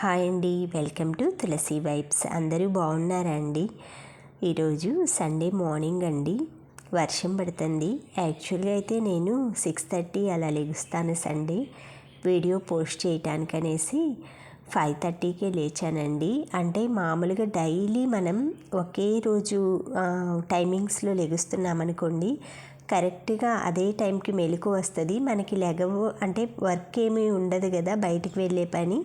Hi అండి, welcome to Tulasi vibes. అందరూ బాగున్నారా అండి? ఈరోజు సండే మార్నింగ్ అండి. వర్షం పడుతుంది. యాక్చువల్గా అయితే నేను 6:30 అలా లెగుస్తాను సండే వీడియో పోస్ట్ చేయటానికనేసి 5:30కే లేచానండి. అంటే మామూలుగా డైలీ మనం ఒకే రోజు టైమింగ్స్లో లెగుస్తున్నామనుకోండి, కరెక్ట్గా అదే టైంకి మెలకు వస్తుంది. మనకి అంటే వర్క్ ఏమీ ఉండదు కదా, బయటికి వెళ్ళే పని.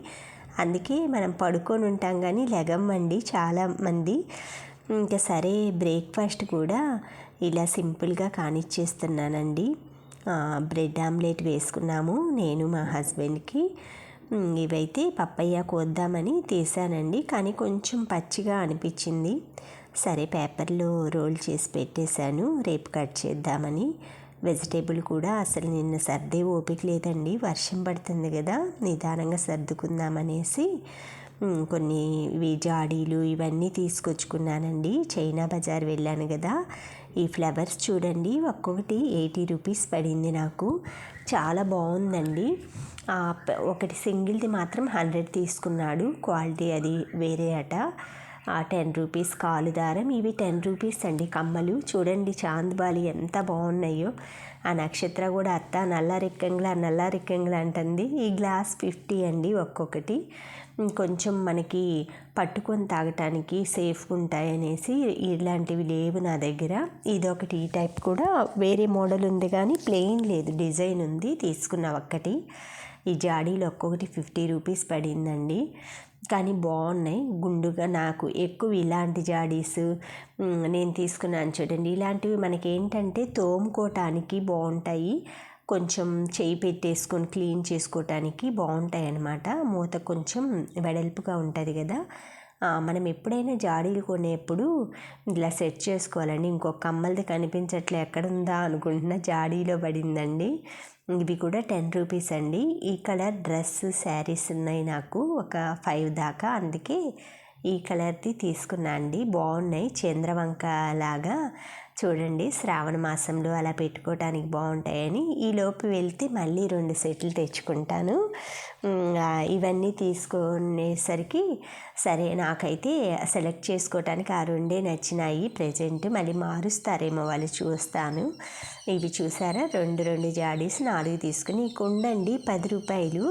అందుకే మనం పడుకొని ఉంటాం కానీ లెగమ్మండి చాలామంది. ఇంకా సరే బ్రేక్ఫాస్ట్ కూడా ఇలా సింపుల్గా కానిచ్చేస్తున్నానండి. బ్రెడ్ ఆమ్లెట్ వేసుకున్నాము నేను మా హస్బెండ్కి. ఇవైతే పప్పయ్య కోద్దామని తీసానండి, కానీ కొంచెం పచ్చిగా అనిపించింది. సరే పేపర్లో రోల్ చేసి పెట్టేశాను, రేపు కట్ చేద్దామని. వెజిటేబుల్ కూడా అసలు నిన్న సర్దే ఓపిక లేదండి, వర్షం పడుతుంది కదా, నిదానంగా సర్దుకుందామనేసి కొన్ని జాడీలు ఇవన్నీ తీసుకొచ్చుకున్నానండి. చైనా బజార్ వెళ్ళాను కదా. ఈ ఫ్లవర్స్ చూడండి, ఒక్కొక్కటి 80 రూపీస్ పడింది నాకు. చాలా బాగుందండి. ఒకటి సింగిల్ది మాత్రం 100 తీసుకున్నాడు. క్వాలిటీ అది వేరే అట. 10 రూపీస్ కాలు దారం, ఇవి 10 రూపీస్ అండి. కమ్మలు చూడండి, చాంద్బాలి ఎంత బాగున్నాయో. ఆ నక్షత్ర కూడా అత్త నల్లారెక్కంగులా అంటుంది. ఈ గ్లాస్ 50 అండి ఒక్కొక్కటి. కొంచెం మనకి పట్టుకొని తాగటానికి సేఫ్గా ఉంటాయనేసి ఇలాంటివి లేవు నా దగ్గర. ఇదొకటి, ఈ టైప్ కూడా వేరే మోడల్ ఉంది కానీ ప్లెయిన్ లేదు, డిజైన్ ఉంది, తీసుకున్న ఒక్కటి. ఈ జాడీలు ఒక్కొక్కటి 50 రూపీస్ పడిందండి. కానీ బాగున్నాయి గుండుగా. నాకు ఎక్కువ ఇలాంటి జాడీస్ నేను తీసుకున్నాను చూడండి. ఇలాంటివి మనకి ఏంటంటే తోముకోవటానికి బాగుంటాయి, కొంచెం చేయి పెట్టేసుకొని క్లీన్ చేసుకోవటానికి బాగుంటాయి అన్నమాట. మూత కొంచెం వెడల్పుగా ఉంటుంది కదా. మనం ఎప్పుడైనా జాడీలు కొనేప్పుడు ఇలా సెట్ చేసుకోవాలండి. ఇంకొక కమ్మలది కనిపించట్లే, ఎక్కడుందా అనుకుంటున్నా, జాడీలో పడిందండి. ఇవి కూడా 10 రూపీస్ అండి. ఈ కలర్ డ్రెస్ శారీస్ ఉన్నాయి నాకు ఒక 5 దాకా, అందుకే ఈ కలర్ది తీసుకున్నా అండి. బాగున్నాయి, చంద్రవంక లాగా చూడండి. శ్రావణ మాసంలో అలా పెట్టుకోవటానికి బాగుంటాయని ఈలోపు వెళ్తే మళ్ళీ 2 సెట్లు తెచ్చుకుంటాను. ఇవన్నీ తీసుకునేసరికి సరే నాకైతే సెలెక్ట్ చేసుకోవటానికి ఆ 2 నచ్చినాయి. ప్రజెంట్ మళ్ళీ మారుస్తారేమో వాళ్ళు, చూస్తాను. ఇవి చూసారా, 2 జాడీస్ 4 తీసుకుని. ఈ కుండండి 10 రూపాయలు.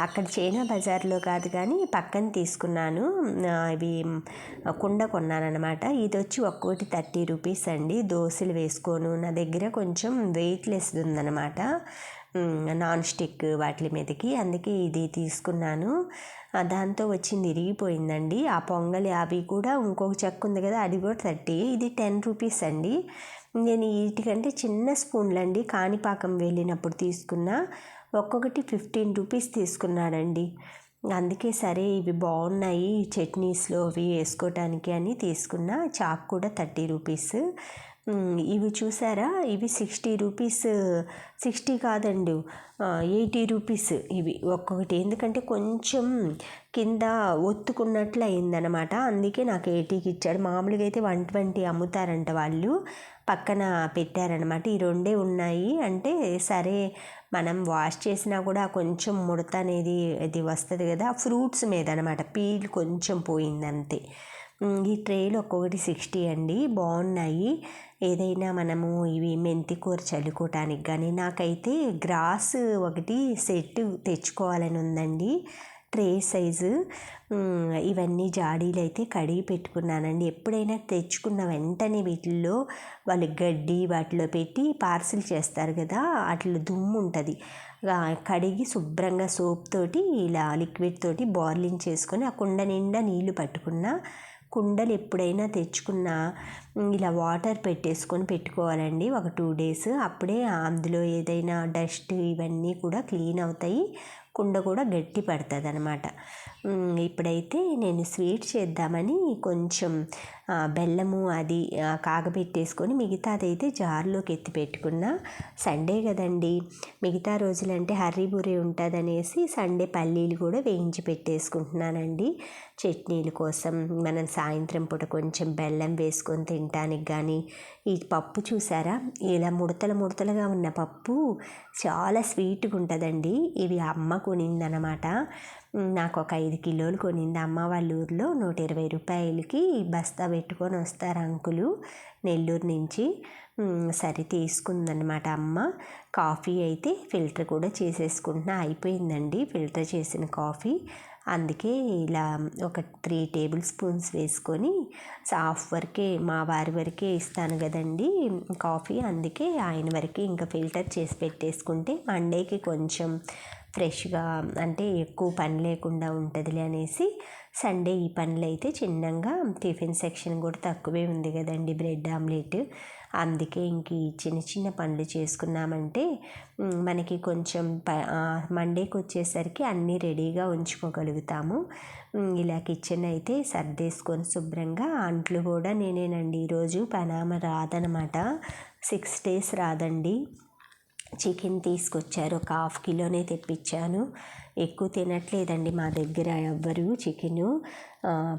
అక్కడ చైనా బజార్లో కాదు కానీ పక్కన తీసుకున్నాను. ఇవి కుండ కొన్నానమాట. ఇది వచ్చి ఒక్కోటి 30 రూపీస్ అండి. దోశలు వేసుకోను, నా దగ్గర కొంచెం వెయిట్లెస్ ఉందన్నమాట, నాన్ స్టిక్ వాటి మీదకి, అందుకే ఇది తీసుకున్నాను. దాంతో వచ్చింది ఇరిగిపోయిందండి. ఆ పొంగలి అవి కూడా ఇంకొక చెక్క ఉంది కదా, అది కూడా 30. ఇది 10 రూపీస్ అండి. నేను వీటికంటే చిన్న స్పూన్లండి, కాణిపాకం వెళ్ళినప్పుడు తీసుకున్నా. ఒక్కొక్కటి 15 రూపీస్ తీసుకున్నాడండి. అందుకే సరే ఇవి బాగున్నాయి చట్నీస్లో అవి వేసుకోవటానికి అని తీసుకున్నా. చాక్ కూడా 30 రూపీస్. ఇవి చూసారా, ఇవి 60 రూపీస్. 60 కాదండి, 80 రూపీస్ ఇవి ఒక్కొక్కటి. ఎందుకంటే కొంచెం కింద ఒత్తుకున్నట్లు అయిందనమాట, అందుకే నాకు 80కి ఇచ్చాడు. మామూలుగా అయితే 120 అమ్ముతారంట వాళ్ళు, పక్కన పెట్టారనమాట. ఈ 2 ఉన్నాయి అంటే సరే, మనం వాష్ చేసినా కూడా కొంచెం ముడత అనేది ఇది వస్తుంది కదా, ఫ్రూట్స్ మీద అనమాట, పీల్ కొంచెం పోయింది అంతే. ఈ ట్రేలు ఒక్కొక్కటి 60 అండి. బాగున్నాయి. ఏదైనా మనము ఇవి మెంతి కూర చల్లుకోవటానికి కానీ. నాకైతే గ్రాస్ ఒకటి సెట్ తెచ్చుకోవాలని ఉందండి, ట్రే సైజు. ఇవన్నీ జాడీలు అయితే కడిగి పెట్టుకున్నానండి. ఎప్పుడైనా తెచ్చుకున్న వెంటనే వీటిల్లో వాళ్ళు గడ్డి వాటిలో పెట్టి పార్సిల్ చేస్తారు కదా, అట్లా దుమ్ము ఉంటుంది. కడిగి శుభ్రంగా సోప్ తోటి ఇలా లిక్విడ్ తోటి బాయిలింగ్ చేసుకొని ఆ కుండ నిండా నీళ్లు పట్టుకున్నా. కుండలు ఎప్పుడైనా తెచ్చుకున్నా ఇలా వాటర్ పెట్టేసుకొని పెట్టుకోవాలండి ఒక 2 డేస్. అప్పుడే అందులో ఏదైనా డస్ట్ ఇవన్నీ కూడా క్లీన్ అవుతాయి, కుండ కూడా గట్టి పడుతుంది అనమాట. ఇప్పుడైతే నేను స్వీట్ చేద్దామని కొంచెం బెల్లము అది కాగబెట్టేసుకొని మిగతాదైతే జార్లోకి ఎత్తి పెట్టుకున్నా. సండే కదండి, మిగతా రోజులంటే హర్రీ బుర్రీ ఉంటుంది అనేసి సండే పల్లీలు కూడా వేయించి పెట్టేసుకుంటున్నానండి చట్నీల కోసం. మనం సాయంత్రం పూట కొంచెం బెల్లం వేసుకొని తినటానికి కానీ. ఈ పప్పు చూసారా, ఇలా ముడతలుగా ఉన్న పప్పు చాలా స్వీట్గా ఉంటుందండి. ఇవి అమ్మ కొనిందనమాట. నాకు ఒక 5 కిలోలు కొనింది. అమ్మ వాళ్ళ ఊర్లో 120 రూపాయలకి బస్తా పెట్టుకొని వస్తారు అంకులు నెల్లూరు నుంచి. సరే తీసుకుందనమాట అమ్మ. కాఫీ అయితే ఫిల్టర్ కూడా చేసేసుకుంటున్నా, అయిపోయిందండి ఫిల్టర్ చేసిన కాఫీ. అందుకే ఇలా ఒక 3 టేబుల్ స్పూన్స్ వేసుకొని హాఫ్ వరకే, మా వారి వరకే ఇస్తాను కదండి కాఫీ, అందుకే ఆయన వరకే ఇంకా ఫిల్టర్ చేసి పెట్టేసుకుంటే మండేకి కొంచెం ఫ్రెష్గా, అంటే ఎక్కువ పని లేకుండా ఉంటుందిలే అనేసి సండే ఈ పనులు అయితే చిన్నగా, టిఫిన్ సెక్షన్ కూడా తక్కువే ఉంది కదండి, బ్రెడ్ ఆమ్లెట్, అందుకే ఇంక ఈ చిన్న చిన్న పనులు చేసుకున్నామంటే మనకి కొంచెం మండేకి వచ్చేసరికి అన్నీ రెడీగా ఉంచుకోగలుగుతాము. ఇలా కిచెన్ అయితే సర్దేసుకొని శుభ్రంగా, అంట్లు కూడా నేనేనండి. ఈరోజు పనామ రాదనమాట, 6 days రాదండి. చికెన్ తీసుకొచ్చారు, ఒక 1/2 కిలోనే తెప్పించాను. ఎక్కువ తినట్లేదండి మా దగ్గర ఎవ్వరు చికెను.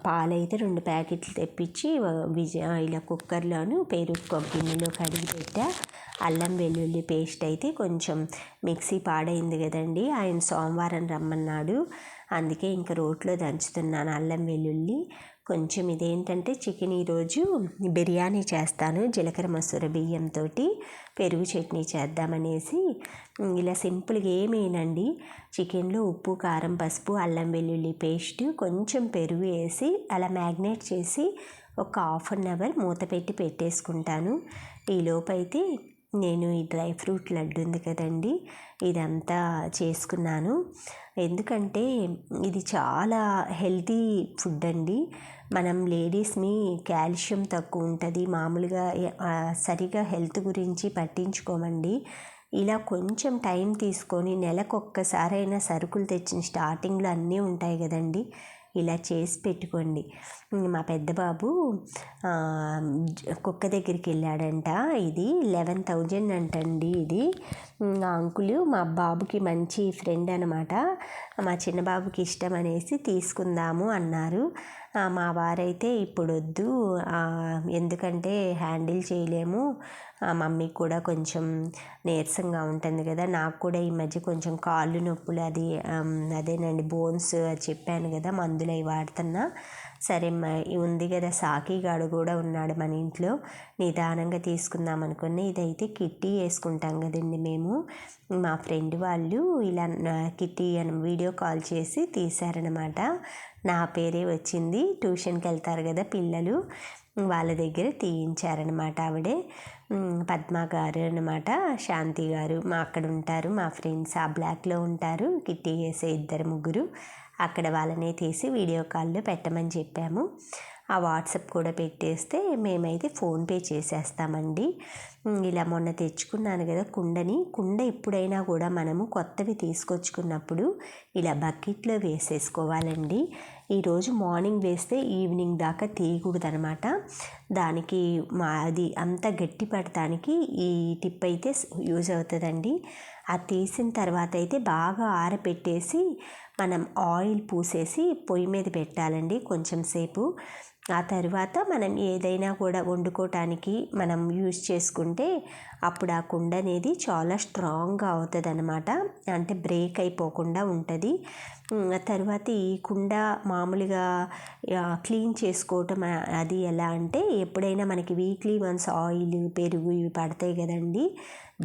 పాలైతే 2 ప్యాకెట్లు తెప్పించి ఇలా కుక్కర్లోను పెరుగు గిన్నెలో కడిగి పెట్టా. అల్లం వెల్లుల్లి పేస్ట్ అయితే కొంచెం మిక్సీ పాడైంది కదండి, ఆయన సోమవారం రమ్మన్నాడు, అందుకే ఇంకా రోట్లో దంచుతున్నాను అల్లం వెల్లుల్లి కొంచెం. ఇదేంటంటే చికెన్ ఈరోజు బిర్యానీ చేస్తాను, జీలకర్ర మసూర బియ్యంతో పెరుగు చట్నీ చేద్దామనేసి. ఇలా సింపుల్గా ఏమేనండి, చికెన్లో ఉప్పు కారం పసుపు అల్లం వెల్లుల్లి పేస్ట్ కొంచెం పెరుగు వేసి అలా మ్యాగ్నేట్ చేసి ఒక 1/2 hour మూత పెట్టి పెట్టేసుకుంటాను. ఈలోపైతే నేను ఈ డ్రై ఫ్రూట్ లడ్డు ఉంది కదండి, ఇదంతా చేసుకున్నాను. ఎందుకంటే ఇది చాలా హెల్తీ ఫుడ్ అండి. మనం లేడీస్ని కాల్షియం తక్కువ ఉంటుంది, మామూలుగా సరిగా హెల్త్ గురించి పట్టించుకోమండి. ఇలా కొంచెం టైం తీసుకొని నెలకొక్కసారైనా సరుకులు తెచ్చిన స్టార్టింగ్లో అన్నీ ఉంటాయి కదండి, ఇలా చేసి పెట్టుకోండి. మా పెద్ద బాబు కుక్క దగ్గరికి వెళ్ళాడంట, ఇది 11,000 అంటండి ఇది. అంకులు మా బాబుకి మంచి ఫ్రెండ్ అనమాట, మా చిన్న బాబుకి ఇష్టం అనేసి తీసుకుందాము అన్నారు. మా వారైతే ఇప్పుడు వద్దు, ఎందుకంటే హ్యాండిల్ చేయలేము, మమ్మీకి కూడా కొంచెం నీరసంగా ఉంటుంది కదా, నాకు కూడా ఈ మధ్య కొంచెం కాళ్ళు నొప్పులు, అదేనండి బోన్స్ చెప్పాను కదా, మందులు అవి వాడుతున్నా. సరే ఉంది కదా, సాకిగాడు కూడా ఉన్నాడు మన ఇంట్లో, నిదానంగా తీసుకుందాం అనుకుని. ఇదైతే కిట్టి వేసుకుంటాం కదండి మేము, మా ఫ్రెండ్ వాళ్ళు ఇలా కిట్టి అని వీడియో కాల్ చేసి తీశారనమాట. నా పేరే వచ్చింది, ట్యూషన్కి వెళ్తారు కదా పిల్లలు, వాళ్ళ దగ్గర తీయించారనమాట. ఆవిడే పద్మ గారు అనమాట, శాంతి గారు మా అక్కడ ఉంటారు, మా ఫ్రెండ్స్ ఆ బ్లాక్లో ఉంటారు, కిట్టి వేసే 2-3 అక్కడ వాళ్ళనే తీసి వీడియో కాల్లో పెట్టమని చెప్పాము. ఆ వాట్సాప్ కూడా పెట్టేస్తే మేమైతే ఫోన్పే చేసేస్తామండి. ఇలా మొన్న తెచ్చుకున్నాను కదా కుండ ఎప్పుడైనా కూడా మనము కొత్తవి తీసుకొచ్చుకున్నప్పుడు ఇలా బకెట్లో వేసేసుకోవాలండి. ఈరోజు మార్నింగ్ వేస్తే ఈవినింగ్ దాకా తీయకూడదు అనమాట, దానికి అది అంతా గట్టి పడటానికి ఈ టిప్ అయితే యూజ్ అవుతుందండి. అది తీసిన తర్వాత అయితే బాగా ఆరపెట్టేసి మనం ఆయిల్ పూసేసి పొయ్యి మీద పెట్టాలండి కొంచెం సేపు. ఆ తర్వాత మనం ఏదైనా కూడా వండుకోవటానికి మనం యూజ్ చేసుకుంటే అప్పుడు ఆ కుండ అనేది చాలా స్ట్రాంగ్గా అవుతుంది అనమాట, అంటే బ్రేక్ అయిపోకుండా ఉంటుంది. తర్వాత ఈ కుండ మామూలుగా క్లీన్ చేసుకోవటం అది ఎలా అంటే, ఎప్పుడైనా మనకి వీక్లీ వన్స్ ఆయిల్ పెరుగు ఇవి పడతాయి కదండి,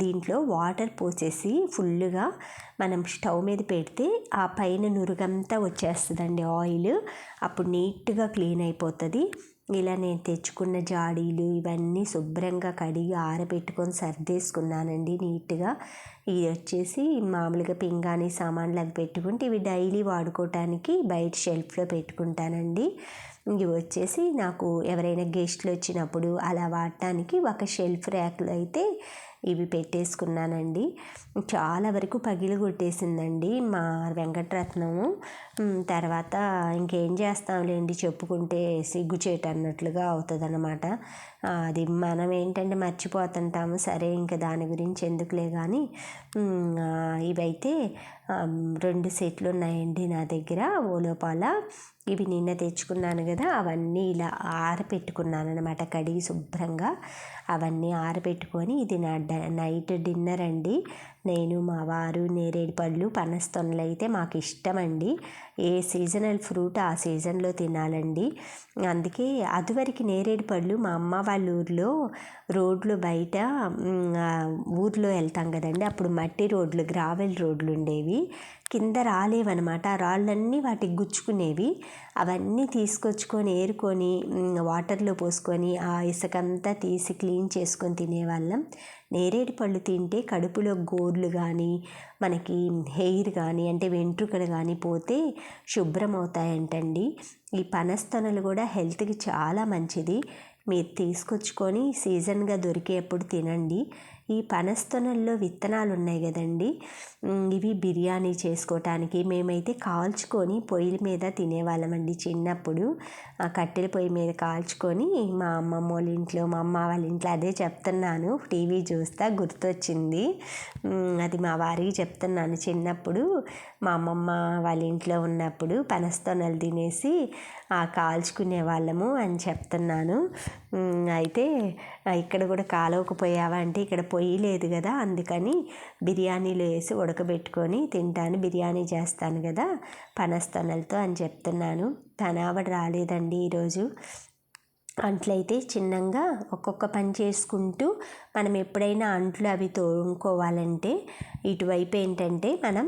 దీంట్లో వాటర్ పోసేసి ఫుల్గా మనం స్టవ్ మీద పెడితే ఆ పైన నురుగంతా వచ్చేస్తుందండి ఆయిల్, అప్పుడు నీట్గా క్లీన్ అయిపోతుంది. ఇలా నేను తెచ్చుకున్న జాడీలు ఇవన్నీ శుభ్రంగా కడిగి ఆరబెట్టుకొని సర్దేసుకున్నానండి నీట్గా. ఇది వచ్చేసి మామూలుగా పింగాణీ సామాన్లు అవి పెట్టుకుంటే, ఇవి డైలీ వాడుకోవటానికి బయట షెల్ఫ్లో పెట్టుకుంటానండి. ఇవి వచ్చేసి నాకు ఎవరైనా గెస్ట్లు వచ్చినప్పుడు అలా వాడటానికి ఒక షెల్ఫ్ ర్యాక్లో అయితే ఇవి పెట్టేసుకున్నానండి. చాలా వరకు పగిలి కొట్టేసిందండి మా వెంకటరత్నము. తర్వాత ఇంకేం చేస్తాంలేండి, చెప్పుకుంటే సిగ్గుచేటు అన్నట్లుగా అవుతుంది అన్నమాట. అది మనం ఏంటంటే మర్చిపోతుంటాము, సరే ఇంకా దాని గురించి ఎందుకులే కానీ. ఇవైతే 2 సెట్లు ఉన్నాయండి నా దగ్గర ఓలోపాల. ఇవి నిన్న తెచ్చుకున్నాను కదా, అవన్నీ ఇలా ఆరబెట్టుకున్నాను అనమాట, కడిగి శుభ్రంగా అవన్నీ ఆరబెట్టుకొని. ఇది నా నైట్ డిన్నర్ అండి. నేను, మా వారు నేరేడు పళ్ళు, పనస తొనలు అయితే మాకు ఇష్టమండి. ఏ సీజనల్ ఫ్రూట్ ఆ సీజన్లో తినాలండి. అందుకే అదివరకు నేరేడు పళ్ళు మా అమ్మ వాళ్ళ ఊర్లో రోడ్లు బయట ఊర్లో వెళ్తాం కదండి, అప్పుడు మట్టి రోడ్లు, గ్రావెల్ రోడ్లు ఉండేవి. కింద రాలేవన్నమాట, ఆ రాళ్ళన్నీ వాటికి గుచ్చుకునేవి. అవన్నీ తీసుకొచ్చుకొని ఏరుకొని వాటర్లో పోసుకొని ఆ ఇసుకంతా తీసి క్లీన్ చేసుకొని తినేవాళ్ళం. నేరేడు పళ్ళు తింటే కడుపులో గోర్లు కానీ, మనకి హెయిర్ కానీ అంటే వెంట్రుకలు కానీ పోతే శుభ్రం అవుతాయంటండి. ఈ పనస్తొనలు కూడా హెల్త్కి చాలా మంచిది. మీరు తీసుకొచ్చుకొని సీజన్గా దొరికేప్పుడు తినండి. ఈ పనస్తొనల్లో విత్తనాలు ఉన్నాయి కదండి, ఇవి బిర్యానీ చేసుకోవటానికి మేమైతే కాల్చుకొని పొయ్యిల మీద తినేవాళ్ళమండి చిన్నప్పుడు. ఆ కట్టెల పొయ్యి మీద కాల్చుకొని మా అమ్మమ్మ వాళ్ళ ఇంట్లో, మా అమ్మ వాళ్ళ ఇంట్లో, అదే చెప్తున్నాను, టీవీ చూస్తా గుర్తొచ్చింది. అది మా వారికి చెప్తున్నాను. చిన్నప్పుడు మా అమ్మమ్మ వాళ్ళ ఇంట్లో ఉన్నప్పుడు పనస్తొనలు తినేసి కాల్చుకునే వాళ్ళము అని చెప్తున్నాను. అయితే ఇక్కడ కూడా కాలవకపోయావా అంటే ఇక్కడ పొయ్యి లేదు కదా, అందుకని బిర్యానీలో వేసి ఉడకబెట్టుకొని తింటాను, బిర్యానీ చేస్తాను కదా పనస్తొనలతో అని చెప్తున్నాను. తనావడ రాలేదండి ఈరోజు. అంట్లయితే చిన్నంగా ఒక్కొక్క పని చేసుకుంటూ మనం ఎప్పుడైనా అంట్లు అవి తోముకోవాలంటే ఇటువైపు ఏంటంటే మనం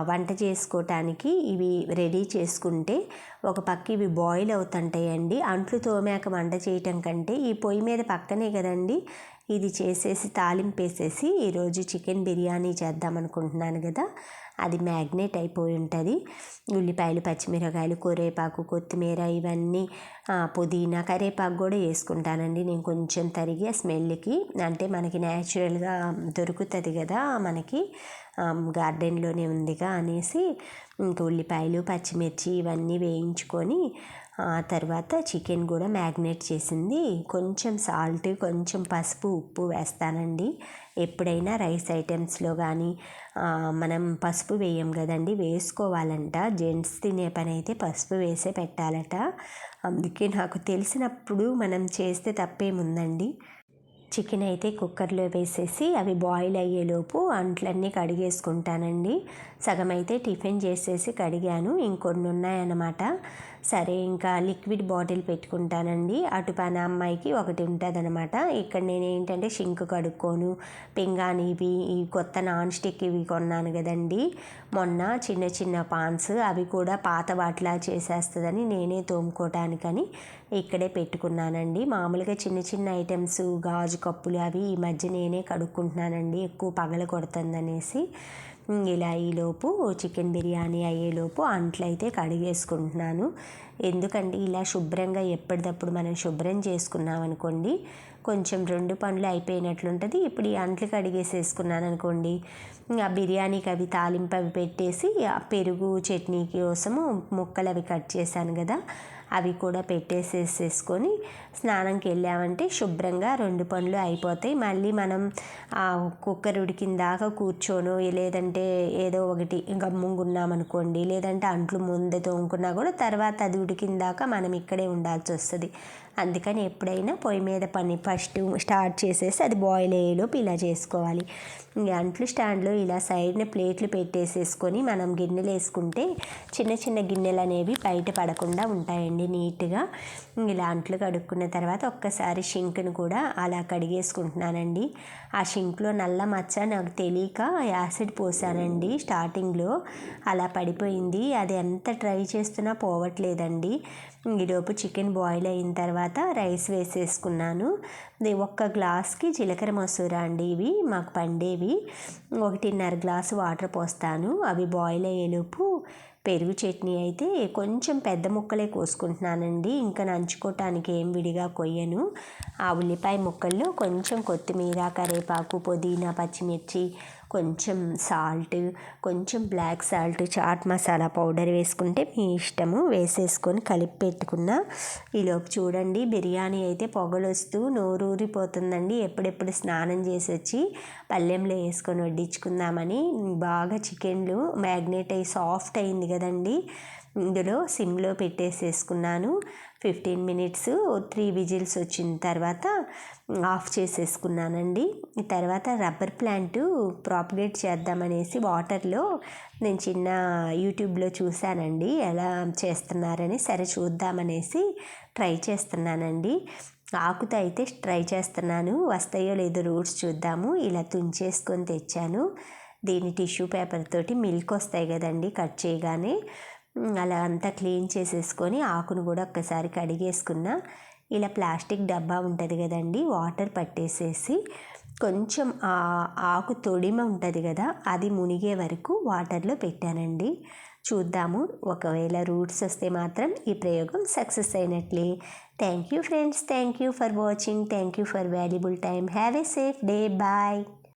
వంట చేసుకోవటానికి ఇవి రెడీ చేసుకుంటే ఒక పక్క ఇవి బాయిల్ అవుతుంటాయండి. అంట్లు తోమాక వంట చేయటం కంటే ఈ పొయ్యి మీద పక్కనే కదండి ఇది చేసేసి తాలింపేసేసి ఈరోజు చికెన్ బిర్యానీ చేద్దాం అనుకుంటున్నాను కదా, అది మ్యాగ్నేట్ అయిపోయి ఉంటుంది. ఉల్లిపాయలు, పచ్చిమిరకాయలు, కరివేపాకు, కొత్తిమీర ఇవన్నీ, పుదీనా, కరివేపాకు కూడా వేసుకుంటానండి నేను కొంచెం తరిగి స్మెల్కి. అంటే మనకి న్యాచురల్గా దొరుకుతుంది కదా, మనకి గార్డెన్లోనే ఉందిగా అనేసి ఇంక ఉల్లిపాయలు, పచ్చిమిర్చి ఇవన్నీ వేయించుకొని తర్వాత చికెన్ కూడా మ్యాగ్నేట్ చేసింది కొంచెం సాల్ట్, కొంచెం పసుపు, ఉప్పు వేస్తానండి. ఎప్పుడైనా రైస్ ఐటమ్స్లో కానీ మనం పసుపు వేయం కదండి, వేసుకోవాలంట. జెంట్స్ తినే పని అయితే పసుపు వేసే పెట్టాలట. అందుకే నాకు తెలిసినప్పుడు మనం చేస్తే తప్పేముందండి. చికెన్ అయితే కుక్కర్లో వేసేసి అవి బాయిల్ అయ్యేలోపు అంట్లన్నీ కడిగేసుకుంటానండి. సగం అయితే టిఫిన్ చేసేసి కడిగాను, ఇంకొన్ని ఉన్నాయన్నమాట. సరే ఇంకా లిక్విడ్ బాటిల్ పెట్టుకుంటానండి. అటు పని అమ్మాయికి ఒకటి ఉంటుంది అనమాట. ఇక్కడ నేను ఏంటంటే షింక్ కడుక్కోను, పింగాణి ఇవి ఈ కొత్త నాన్ స్టిక్ ఇవి కొన్నాను కదండి మొన్న, చిన్న చిన్న పాన్స్, అవి కూడా పాత వాటిలా చేసేస్తుందని నేనే తోముకోవటానికని ఇక్కడే పెట్టుకున్నానండి. మామూలుగా చిన్న చిన్న ఐటమ్స్, గాజు కప్పులు అవి ఈ మధ్య నేనే కడుక్కుంటున్నానండి, ఎక్కువ పగల కొడుతుందనేసి. ఇలా ఈలోపు చికెన్ బిర్యానీ అయ్యేలోపు అంట్లయితే కడిగేసుకుంటున్నాను. ఎందుకంటే ఇలా శుభ్రంగా ఎప్పటికప్పుడు మనం శుభ్రం చేసుకున్నాం అనుకోండి కొంచెం 2 పనులు అయిపోయినట్లుంటుంది. ఇప్పుడు ఈ అంట్లు కడిగేసేసుకున్నాను అనుకోండి, ఆ బిర్యానీకి అవి తాలింపు అవి పెట్టేసి ఆ పెరుగు చట్నీ కోసము ముక్కలు అవి కట్ చేశాను కదా, అవి కూడా పెట్టేసేసుకొని స్నానంకి వెళ్ళామంటే శుభ్రంగా 2 పనులు అయిపోతాయి. మళ్ళీ మనం కుక్కర్ ఉడికిన దాకా కూర్చోను, లేదంటే ఏదో ఒకటి గమ్ముగా ఉన్నామనుకోండి, లేదంటే అంట్లు ముందే తోముకున్నా కూడా తర్వాత అది ఉడికిన దాకా మనం ఇక్కడే ఉండాల్సి వస్తుంది. అందుకని ఎప్పుడైనా పొయ్యి మీద పని ఫస్ట్ స్టార్ట్ చేసేసి అది బాయిల్ అయ్యేలోపు ఇలా చేసుకోవాలి. అంట్లు స్టాండ్లో ఇలా సైడ్న ప్లేట్లు పెట్టేసేసుకొని మనం గిన్నెలు వేసుకుంటే చిన్న చిన్న గిన్నెలు అనేవి బయట పడకుండా ఉంటాయండి నీట్గా. ఇలా అంట్లు కడుక్కున్న తర్వాత ఒక్కసారి షింక్ను కూడా అలా కడిగేసుకుంటున్నానండి. ఆ షింక్లో నల్ల మచ్చ నాకు తెలియక యాసిడ్ పోసానండి స్టార్టింగ్లో, అలా పడిపోయింది. అది ఎంత ట్రై చేస్తున్నా పోవట్లేదండి. ఈలోపు చికెన్ బాయిల్ అయిన తర్వాత రైస్ వేసేసుకున్నాను. ఒక్క గ్లాస్కి జీలకర్ర మసూర అండి, ఇవి మాకు పండేవి. 1.5 గ్లాసు వాటర్ పోస్తాను. అవి బాయిల్ అయ్యేలోపు పెరుగు చట్నీ అయితే కొంచెం పెద్ద ముక్కలే కోసుకుంటున్నానండి, ఇంకా నంచుకోవటానికి ఏం విడిగా కొయ్యను. ఆ ఉల్లిపాయ ముక్కల్లో కొంచెం కొత్తిమీర, కరివేపాకు, పుదీనా, పచ్చిమిర్చి, కొంచెం సాల్ట్, కొంచెం black salt, chaat masala powder వేసుకుంటే మీ ఇష్టము, వేసేసుకొని కలిపి పెట్టుకున్న. ఈలోపు చూడండి బిర్యానీ అయితే పొగలొస్తూ నోరూరిపోతుందండి. ఎప్పుడెప్పుడు స్నానం చేసి వచ్చి పళ్ళెంలో వేసుకొని వడ్డించుకుందామని. బాగా చికెన్లు మ్యాగ్నేట్ అయ్యి సాఫ్ట్ అయింది కదండి, ఇందులో సిమ్లో పెట్టేసేసుకున్నాను. 15 మినిట్స్ 3 విజిల్స్ వచ్చిన తర్వాత ఆఫ్ చేసేసుకున్నానండి. ఈ తర్వాత రబ్బర్ ప్లాంట్ ప్రాపగేట్ చేద్దామనేసి వాటర్లో నేను చిన్న యూట్యూబ్లో చూశానండి ఎలా చేస్తున్నారని. సరే చూద్దామనేసి ట్రై చేస్తున్నానండి. ఆకుతో అయితే ట్రై చేస్తున్నాను, వస్తాయో లేదో రూట్స్ చూద్దాము. ఇలా తుంచేసుకొని తెచ్చాను. దీన్ని టిష్యూ పేపర్ తోటి మిల్క్ వస్తాయి కదండి కట్ చేయగానే అలా అంతా క్లీన్ చేసేసుకొని ఆకును కూడా ఒక్కసారి కడిగేసుకున్న. ఇలా ప్లాస్టిక్ డబ్బా ఉంటుంది కదండి, వాటర్ పట్టేసేసి కొంచెం ఆకు తొడిమ ఉంటుంది కదా అది మునిగే వరకు వాటర్లో పెట్టానండి. చూద్దాము, ఒకవేళ రూట్స్ వస్తే మాత్రం ఈ ప్రయోగం సక్సెస్ అయినట్లే. Thank you friends, thank you for watching, thank you for valuable time. Have a safe day, bye.